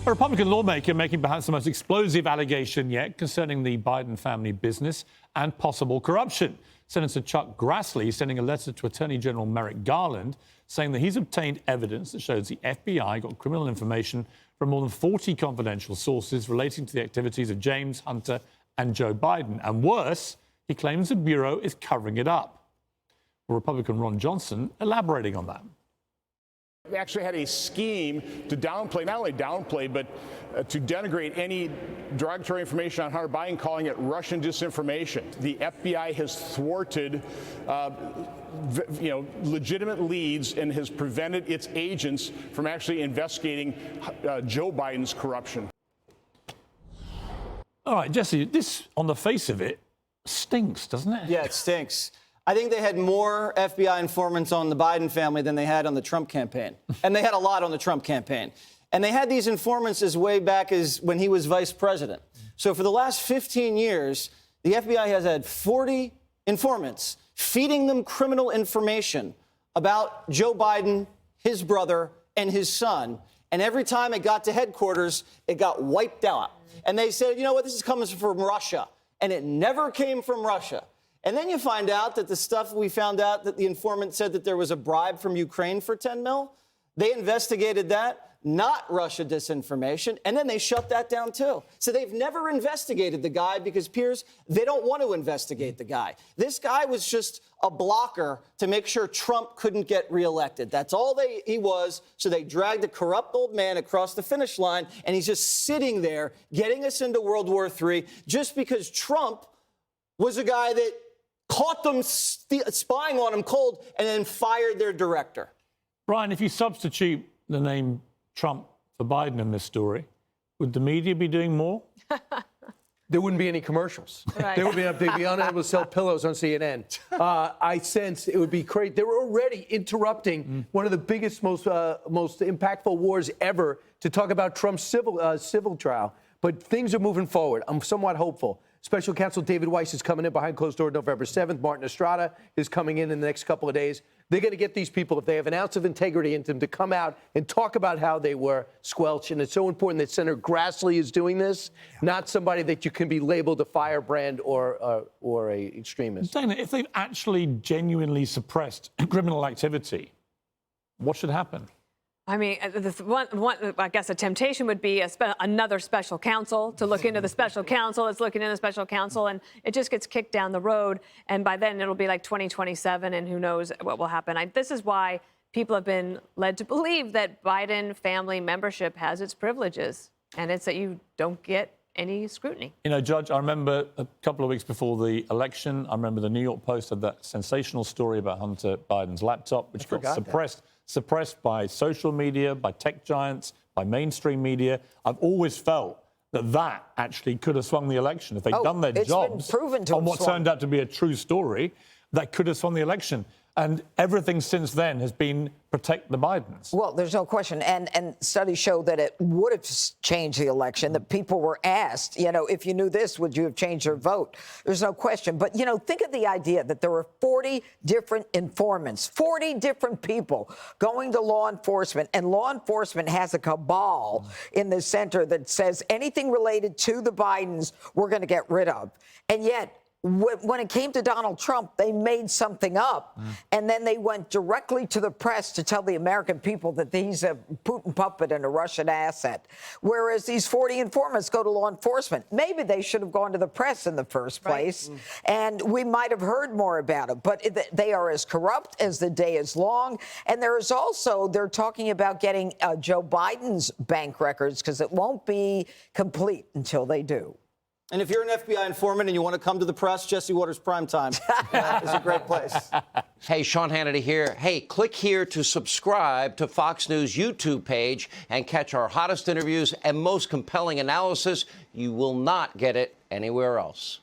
A Republican lawmaker making perhaps the most explosive allegation yet concerning the Biden family business and possible corruption. Senator Chuck Grassley sending a letter to Attorney General Merrick Garland saying that he's obtained evidence that shows the FBI got criminal information from more than 40 confidential sources relating to the activities of James, Hunter and Joe Biden. And worse, he claims the Bureau is covering it up. Republican Ron Johnson elaborating on that. They actually had a scheme to downplay, not only downplay, but to denigrate any derogatory information on Hunter Biden, calling it Russian disinformation. The FBI has thwarted, legitimate leads and has prevented its agents from actually investigating Joe Biden's corruption. All right, Jesse, this, on the face of it, stinks, doesn't it? Yeah, it stinks. I think they had more FBI informants on the Biden family than they had on the Trump campaign. And they had a lot on the Trump campaign. And they had these informants as way back as when he was vice president. So for the last 15 years, the FBI has had 40 informants feeding them criminal information about Joe Biden, his brother, and his son. And every time it got to headquarters, it got wiped out. And they said, you know what, this is coming from Russia. And it never came from Russia. And then you find out that the stuff we found out that the informant said that there was a bribe from Ukraine for 10 mil. They investigated that, not Russia disinformation, and then they shut that down too. So they've never investigated the guy because, Piers, they don't want to investigate the guy. This guy was just a blocker to make sure Trump couldn't get reelected. That's all he was. So they dragged a corrupt old man across the finish line, and he's just sitting there getting us into World War III just because Trump was a guy that caught them spying on him cold and then fired their director. Brian, if you substitute the name Trump for Biden in this story, would the media be doing more? There wouldn't be any commercials. Right. They'd be unable to sell pillows on CNN. I sense it would be crazy. They were already interrupting one of the biggest, most impactful wars ever to talk about Trump's civil trial. But things are moving forward. I'm somewhat hopeful. Special Counsel David Weiss is coming in behind closed doors November 7th. Martin Estrada is coming in the next couple of days. They're going to get these people, if they have an ounce of integrity in them, to come out and talk about how they were squelched. And it's so important that Senator Grassley is doing this, not somebody that you can be labeled a firebrand or a extremist. Dana, if they've actually genuinely suppressed criminal activity, what should happen? I mean, I guess a temptation would be another special counsel to look into the special counsel. It's looking into the special counsel, and it just gets kicked down the road. And by then, it'll be like 2027, and who knows what will happen. This is why people have been led to believe that Biden family membership has its privileges, and it's that you don't get any scrutiny. You know, Judge, I remember a couple of weeks before the election, I remember the New York Post had that sensational story about Hunter Biden's laptop, which got suppressed by social media, by tech giants, by mainstream media. I've always felt that actually could have swung the election. If they'd done their jobs on what turned out to be a true story, that could have swung the election. And everything since then has been protect the Bidens. Well, there's no question. And studies show that it would have changed the election, that people were asked, you know, if you knew this, would you have changed your vote? There's no question. But, you know, think of the idea that there were 40 different informants, 40 different people going to law enforcement, and law enforcement has a cabal in the center that says anything related to the Bidens, we're going to get rid of. And yet, when it came to Donald Trump, they made something up, and then they went directly to the press to tell the American people that he's a Putin puppet and a Russian asset. Whereas these 40 informants go to law enforcement. Maybe they should have gone to the press in the first place, and we might have heard more about it. But they are as corrupt as the day is long. And there is also, they're talking about getting Joe Biden's bank records, because it won't be complete until they do. And if you're an FBI informant and you want to come to the press, Jesse Watters Primetime is a great place. Hey, Sean Hannity here. Hey, click here to subscribe to Fox News YouTube page and catch our hottest interviews and most compelling analysis. You will not get it anywhere else.